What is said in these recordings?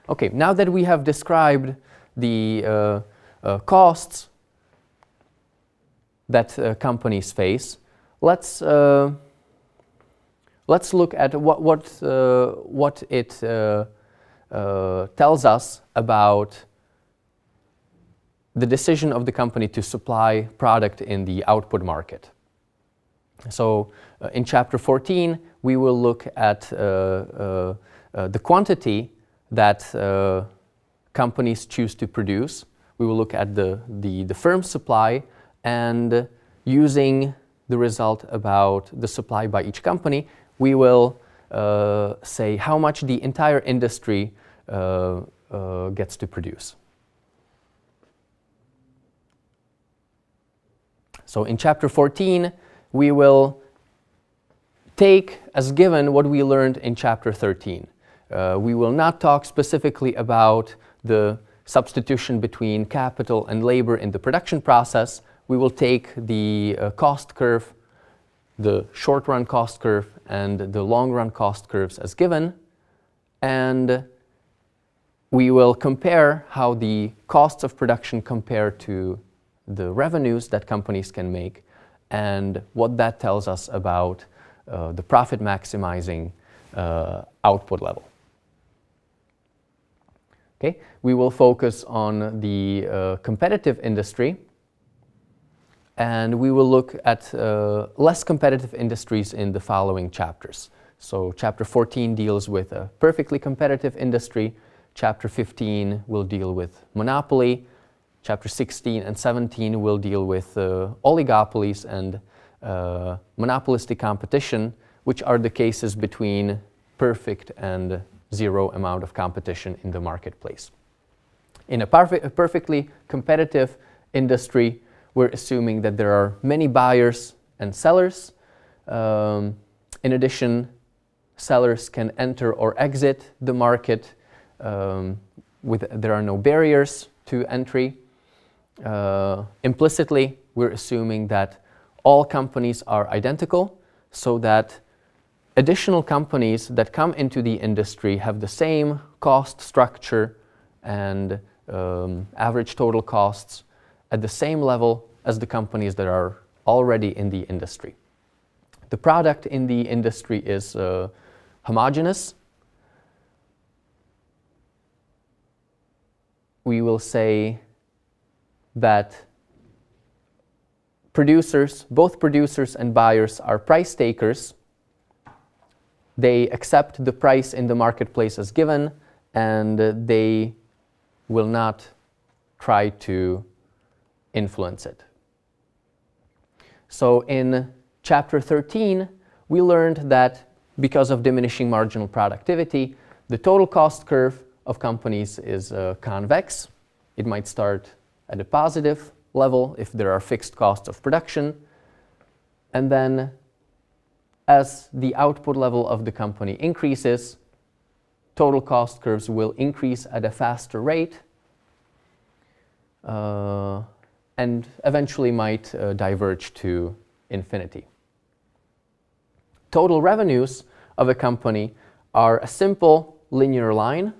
Okay, now that we have described the costs that companies face, let's look at what it tells us about the decision of the company to supply product in the output market. So in Chapter 14, we will look at the quantity that companies choose to produce. We will look at the firm's supply, and using the result about the supply by each company, we will say how much the entire industry gets to produce. So in Chapter 14, we will take as given what we learned in Chapter 13. We will not talk specifically about the substitution between capital and labor in the production process. We will take the cost curve, the short-run cost curve, and the long-run cost curves as given, and we will compare how the costs of production compare to the revenues that companies can make, and what that tells us about the profit maximizing output level. Okay, we will focus on the competitive industry, and we will look at less competitive industries in the following chapters. So Chapter 14 deals with a perfectly competitive industry. Chapter 15 will deal with monopoly. Chapter 16 and 17 will deal with oligopolies and monopolistic competition, which are the cases between perfect and zero amount of competition in the marketplace. In a perfectly competitive industry, we're assuming that there are many buyers and sellers. In addition, sellers can enter or exit the market. There are no barriers to entry. Implicitly, we're assuming that all companies are identical, so that additional companies that come into the industry have the same cost structure and average total costs at the same level as the companies that are already in the industry. The product in the industry is homogeneous. We will say that both producers and buyers are price takers. They accept the price in the marketplace as given, and they will not try to influence it. So in Chapter 13, we learned that because of diminishing marginal productivity, the total cost curve of companies is convex. It might start at a positive level if there are fixed costs of production, and then as the output level of the company increases, total cost curves will increase at a faster rate and eventually might diverge to infinity. Total revenues of a company are a simple linear line.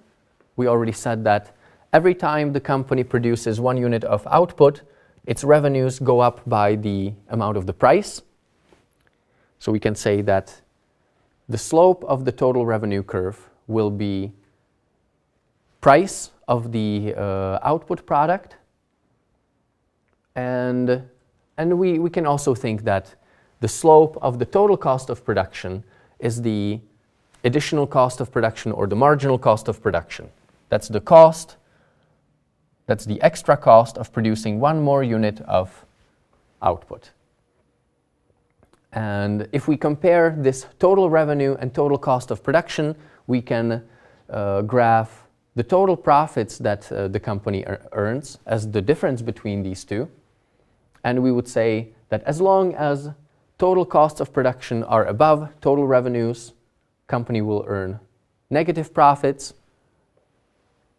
We already said that every time the company produces 1 unit of output, its revenues go up by the amount of the price. So we can say that the slope of the total revenue curve will be price of the output product, and we can also think that the slope of the total cost of production is the additional cost of production or the marginal cost of production. That's the cost, that's the extra cost of producing 1 more unit of output. And if we compare this total revenue and total cost of production, we can graph the total profits that the company earns as the difference between these two. And we would say that as long as total costs of production are above total revenues, company will earn negative profits.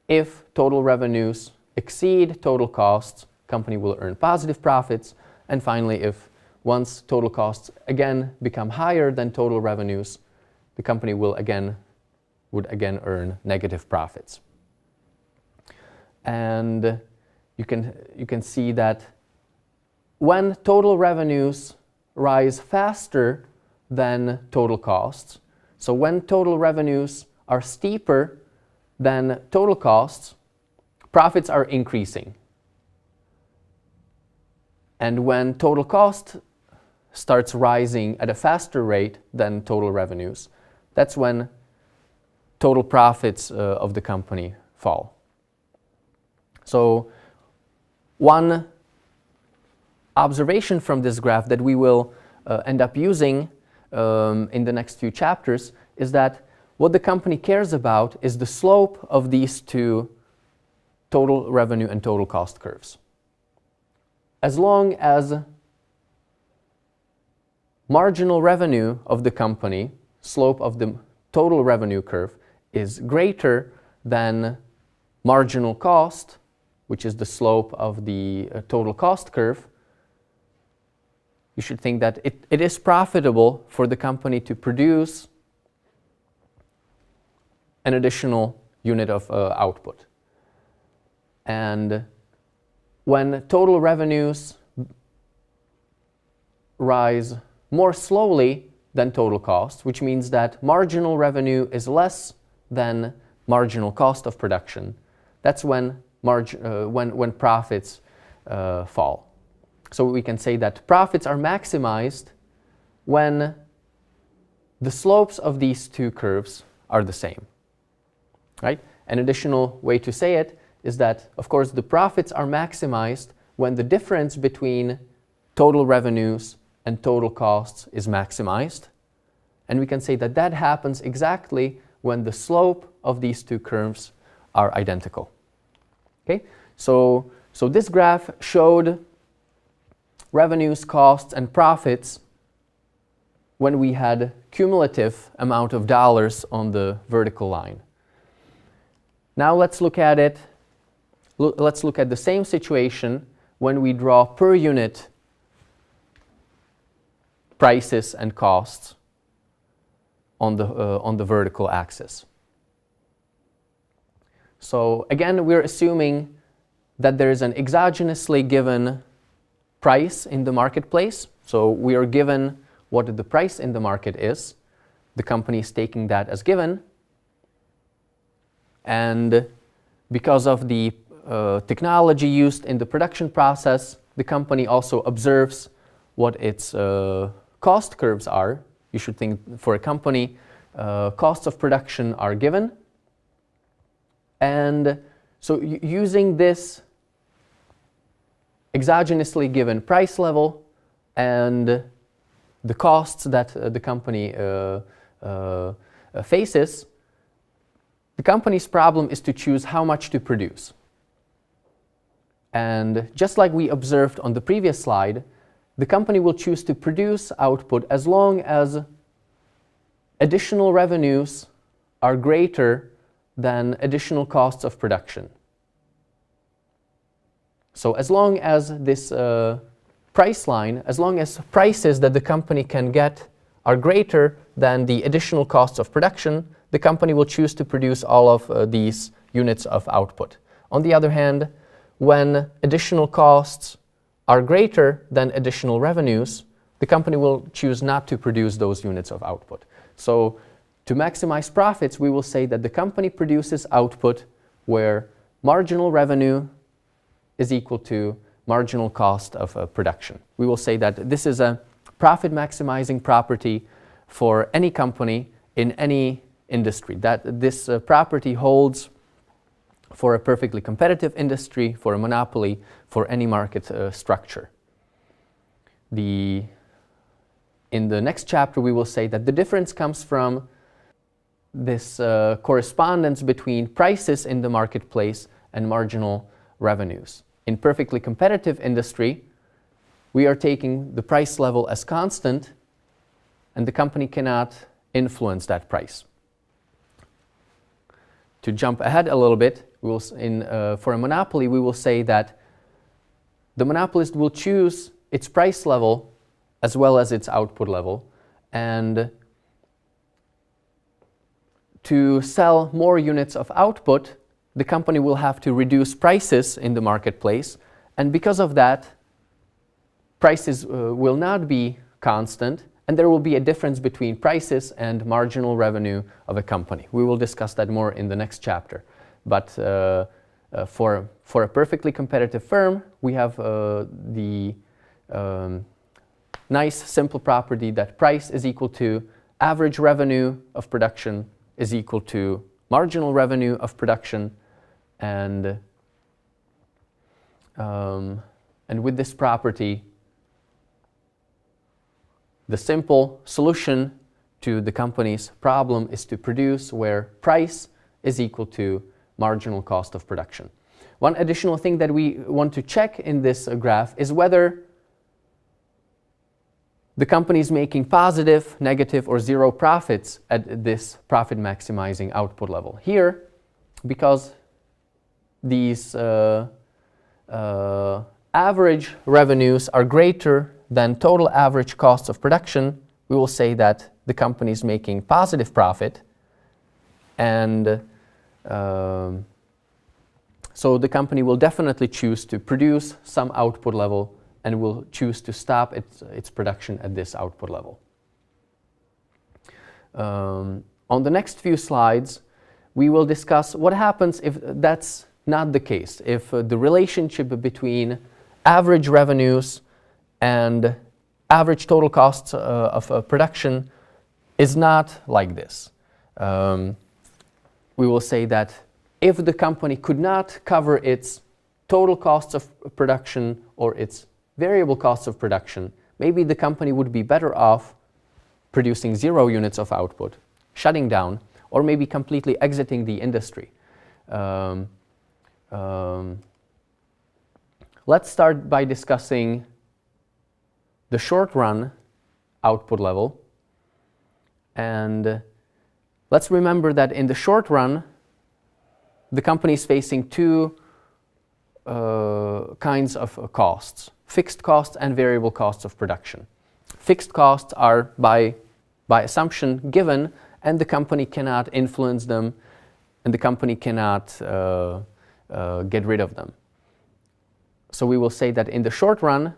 If total revenues exceed total costs, company will earn positive profits. And finally, if once total costs again become higher than total revenues, the company would again earn negative profits. and you can see that when total revenues rise faster than total costs, so when total revenues are steeper than total costs, profits are increasing. And when total cost starts rising at a faster rate than total revenues, that's when total profits of the company fall. So one observation from this graph that we will end up using in the next few chapters is that what the company cares about is the slope of these two total revenue and total cost curves. As long as marginal revenue of the company, slope of the total revenue curve, is greater than marginal cost, which is the slope of the total cost curve, you should think that it is profitable for the company to produce an additional unit of output. And when total revenues rise more slowly than total cost, which means that marginal revenue is less than marginal cost of production, that's when profits fall. So we can say that profits are maximized when the slopes of these two curves are the same. Right? An additional way to say it is that, of course, the profits are maximized when the difference between total revenues and total costs is maximized. And we can say that that happens exactly when the slope of these two curves are identical. Okay? So this graph showed revenues, costs, and profits when we had cumulative amount of dollars on the vertical line. Now let's look at it. Let's look at the same situation when we draw per unit prices and costs on the vertical axis. So again, we're assuming that there is an exogenously given price in the marketplace. So we are given what the price in the market is. The company is taking that as given. And because of the technology used in the production process, the company also observes what its cost curves are. You should think for a company, costs of production are given. And so using this exogenously given price level and the costs that the company faces, the company's problem is to choose how much to produce. And just like we observed on the previous slide, the company will choose to produce output as long as additional revenues are greater than additional costs of production. So as long as this price line, as long as prices that the company can get are greater than the additional costs of production, the company will choose to produce all of these units of output. On the other hand, when additional costs are greater than additional revenues, the company will choose not to produce those units of output. So to maximize profits, we will say that the company produces output where marginal revenue is equal to marginal cost of production. We will say that this is a profit maximizing property for any company in any industry, that this property holds for a perfectly competitive industry, for a monopoly, for any market structure. In the next chapter, we will say that the difference comes from this correspondence between prices in the marketplace and marginal revenues. In perfectly competitive industry, we are taking the price level as constant, and the company cannot influence that price. To jump ahead a little bit, for a monopoly, we will say that the monopolist will choose its price level as well as its output level, and to sell more units of output, the company will have to reduce prices in the marketplace, and because of that, prices will not be constant, and there will be a difference between prices and marginal revenue of a company. We will discuss that more in the next chapter. But for a perfectly competitive firm, we have the nice simple property that price is equal to average revenue of production is equal to marginal revenue of production, and with this property, the simple solution to the company's problem is to produce where price is equal to marginal cost of production. One additional thing that we want to check in this graph is whether the company is making positive, negative, or zero profits at this profit maximizing output level. Here, because these average revenues are greater than total average costs of production, we will say that the company is making positive profit, and so the company will definitely choose to produce some output level and will choose to stop its production at this output level. On the next few slides, we will discuss what happens if that's not the case, if the relationship between average revenues and average total costs of production is not like this. We will say that if the company could not cover its total costs of production or its variable costs of production, maybe the company would be better off producing 0 units of output, shutting down, or maybe completely exiting the industry. Let's start by discussing the short-run output level. And let's remember that in the short run, the company is facing two kinds of costs: fixed costs and variable costs of production. Fixed costs are by assumption given, and the company cannot influence them, and the company cannot get rid of them. So we will say that in the short run,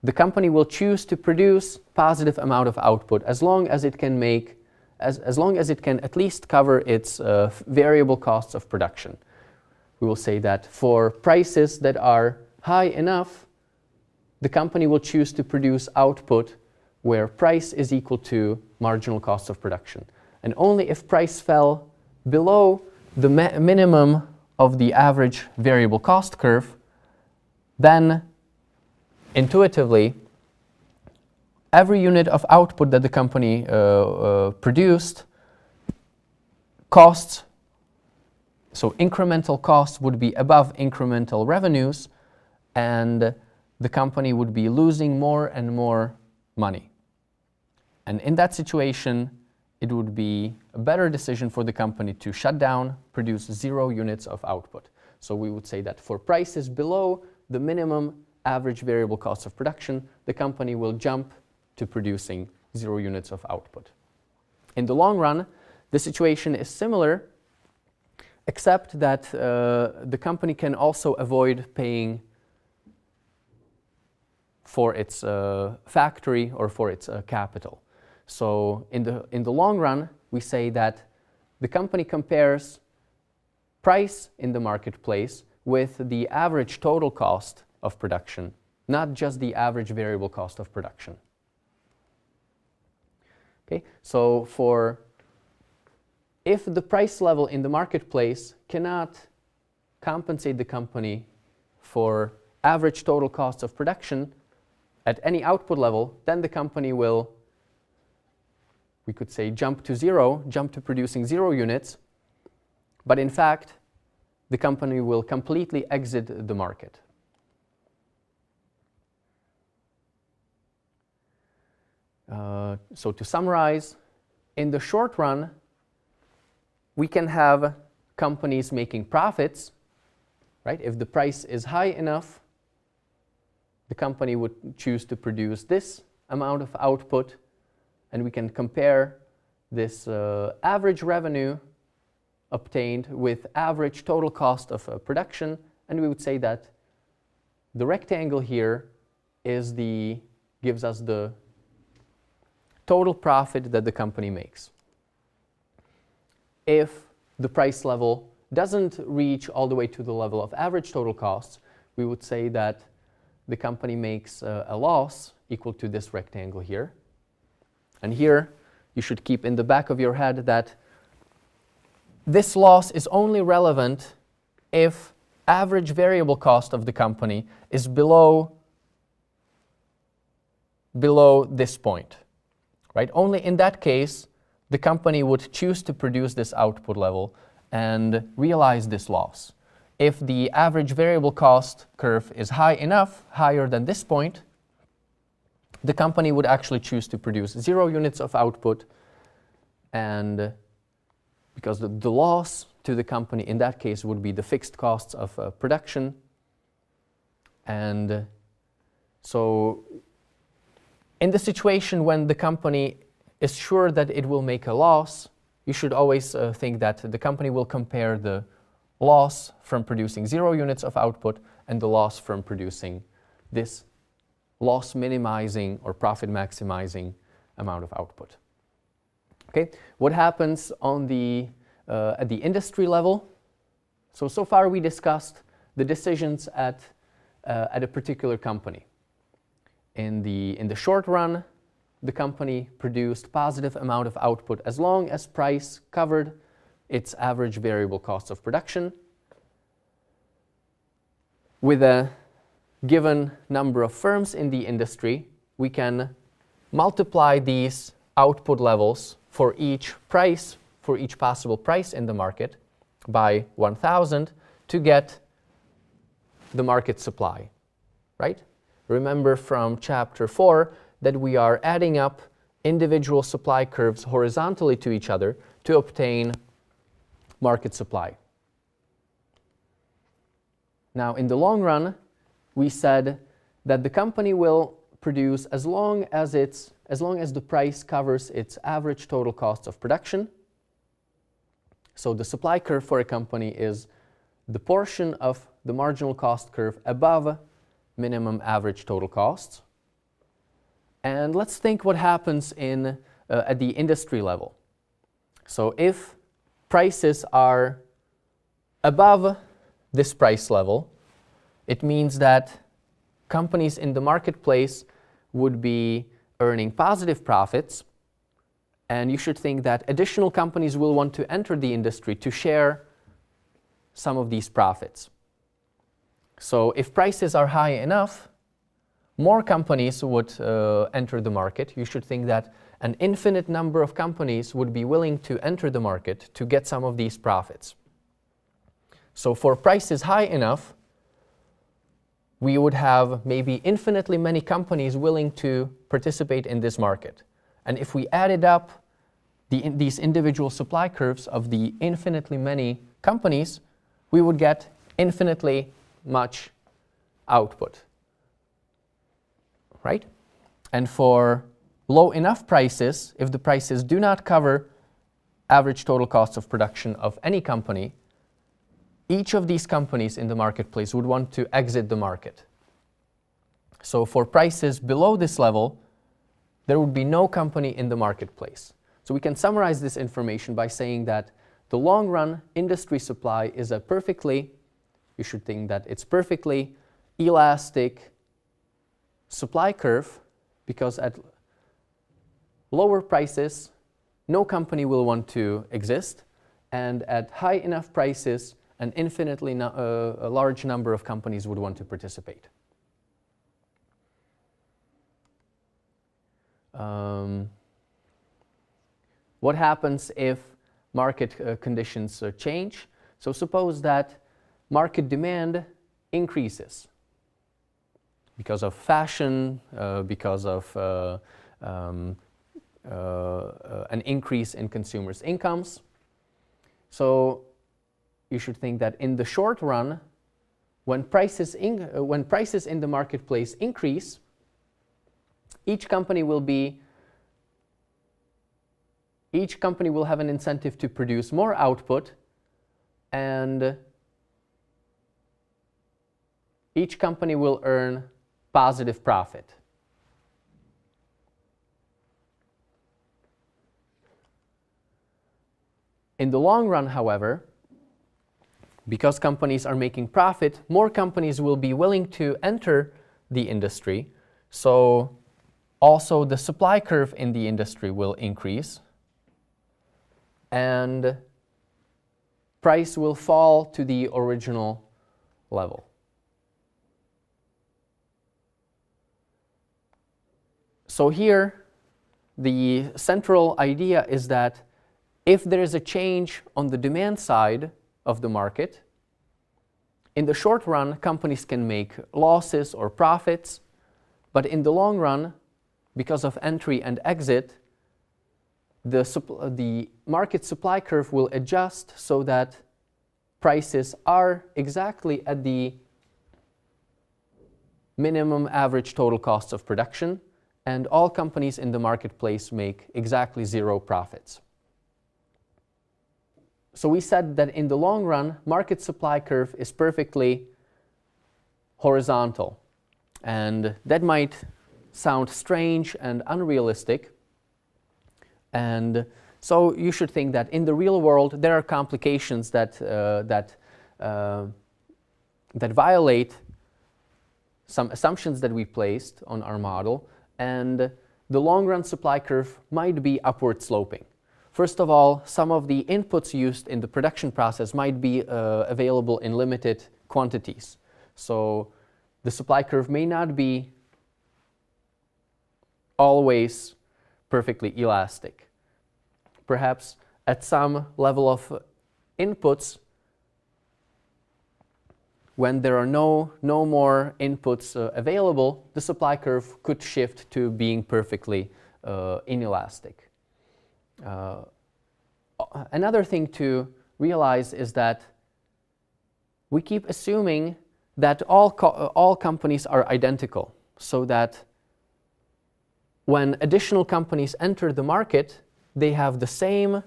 the company will choose to produce positive amount of output as long as it can make, as long as it can at least cover its variable costs of production. We will say that for prices that are high enough, the company will choose to produce output where price is equal to marginal cost of production. And only if price fell below the minimum of the average variable cost curve, then intuitively, every unit of output that the company produced costs, so incremental costs would be above incremental revenues, and the company would be losing more and more money. And in that situation, it would be a better decision for the company to shut down, produce 0 units of output. So we would say that for prices below the minimum average variable cost of production, the company will jump to producing 0 units of output. In the long run, the situation is similar, except that the company can also avoid paying for its factory or for its capital. So in the long run, we say that the company compares price in the marketplace with the average total cost of production, not just the average variable cost of production. Okay, so if the price level in the marketplace cannot compensate the company for average total costs of production at any output level, then the company will, we could say, jump to producing 0 units, but in fact, the company will completely exit the market. So to summarize, in the short run, we can have companies making profits, right? If the price is high enough, the company would choose to produce this amount of output, and we can compare this average revenue obtained with average total cost of production, and we would say that the rectangle here gives us the total profit that the company makes. If the price level doesn't reach all the way to the level of average total costs, we would say that the company makes a loss equal to this rectangle here. And here you should keep in the back of your head that this loss is only relevant if average variable cost of the company is below this point, right? Only in that case, the company would choose to produce this output level and realize this loss. If the average variable cost curve is high enough, higher than this point, the company would actually choose to produce 0 units of output, and because the loss to the company in that case would be the fixed costs of production. And so in the situation when the company is sure that it will make a loss, you should always think that the company will compare the loss from producing 0 units of output and the loss from producing this loss minimizing or profit maximizing amount of output. Okay, what happens on at the industry level? So far we discussed the decisions at a particular company. In the short run, the company produced positive amount of output as long as price covered its average variable cost of production. With a given number of firms in the industry, we can multiply these output levels for each possible price in the market by 1,000 to get the market supply, right? Remember from chapter 4 that we are adding up individual supply curves horizontally to each other to obtain market supply. Now, in the long run, we said that the company will produce as long as the price covers its average total cost of production. So the supply curve for a company is the portion of the marginal cost curve above minimum average total costs. And let's think what happens at the industry level. So if prices are above this price level, it means that companies in the marketplace would be earning positive profits, and you should think that additional companies will want to enter the industry to share some of these profits. So if prices are high enough, more companies would enter the market. You should think that an infinite number of companies would be willing to enter the market to get some of these profits. So for prices high enough, we would have maybe infinitely many companies willing to participate in this market. And if we added up these individual supply curves of the infinitely many companies, we would get infinitely much output, right? And for low enough prices, if the prices do not cover average total cost of production of any company, each of these companies in the marketplace would want to exit the market. So for prices below this level, there would be no company in the marketplace. So we can summarize this information by saying that the long run industry supply is you should think that it's perfectly elastic supply curve, because at lower prices, no company will want to exist, and at high enough prices, an infinitely a large number of companies would want to participate. What happens if market conditions change? So suppose that market demand increases because of fashion, because of an increase in consumers' incomes. So you should think that in the short run, when prices in the marketplace increase, each company will have an incentive to produce more output and each company will earn positive profit. In the long run, however, because companies are making profit, more companies will be willing to enter the industry, so also the supply curve in the industry will increase, and price will fall to the original level. So here, the central idea is that if there is a change on the demand side of the market, in the short run, companies can make losses or profits, but in the long run, because of entry and exit, the market supply curve will adjust so that prices are exactly at the minimum average total costs of production, and all companies in the marketplace make exactly zero profits. So we said that in the long run, market supply curve is perfectly horizontal. And that might sound strange and unrealistic. And so you should think that in the real world, there are complications that violate some assumptions that we placed on our model. And the long run supply curve might be upward sloping. First of all, some of the inputs used in the production process might be available in limited quantities. So the supply curve may not be always perfectly elastic. Perhaps at some level of inputs, when there are no more inputs available, the supply curve could shift to being perfectly inelastic. Another thing to realize is that we keep assuming that all companies are identical, so that when additional companies enter the market, they have the same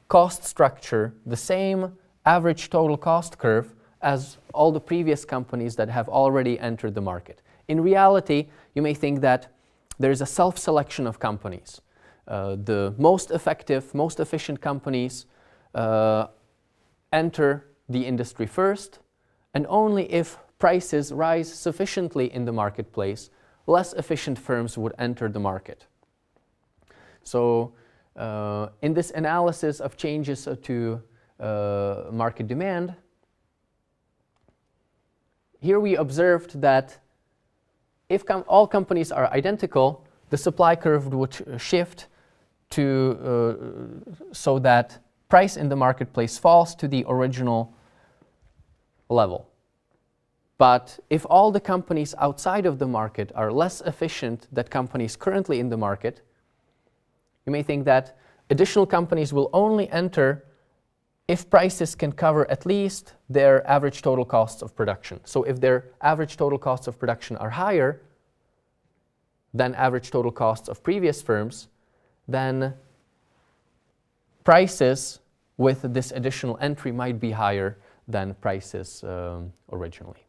cost structure, the same average total cost curve as all the previous companies that have already entered the market. In reality, you may think that there is a self-selection of companies. The most effective, most efficient companies enter the industry first, and only if prices rise sufficiently in the marketplace, less efficient firms would enter the market. So in this analysis of changes to market demand, here we observed that if all companies are identical, the supply curve would shift to so that price in the marketplace falls to the original level. But if all the companies outside of the market are less efficient than companies currently in the market, you may think that additional companies will only enter if prices can cover at least their average total costs of production. So if their average total costs of production are higher than average total costs of previous firms, then prices with this additional entry might be higher than prices originally.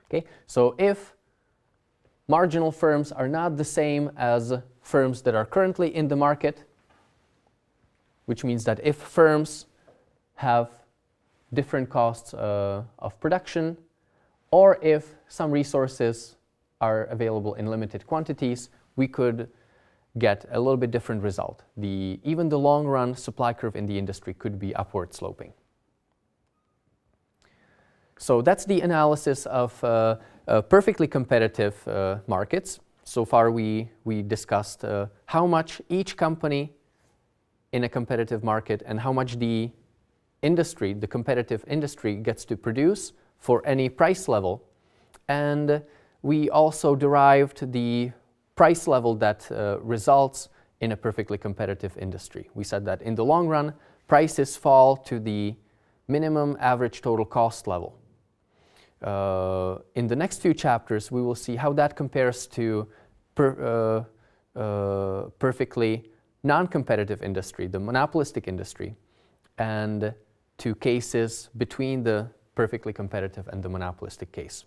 Okay, so if marginal firms are not the same as firms that are currently in the market, which means that if firms have different costs of production, or if some resources are available in limited quantities, we could get a little bit different result. Even the long-run supply curve in the industry could be upward sloping. So that's the analysis of perfectly competitive markets. So far we discussed how much each company in a competitive market and how much the industry, the competitive industry, gets to produce for any price level. And we also derived the price level that results in a perfectly competitive industry. We said that in the long run, prices fall to the minimum average total cost level. In the next few chapters, we will see how that compares to perfectly non-competitive industry, the monopolistic industry, and to cases between the perfectly competitive and the monopolistic case.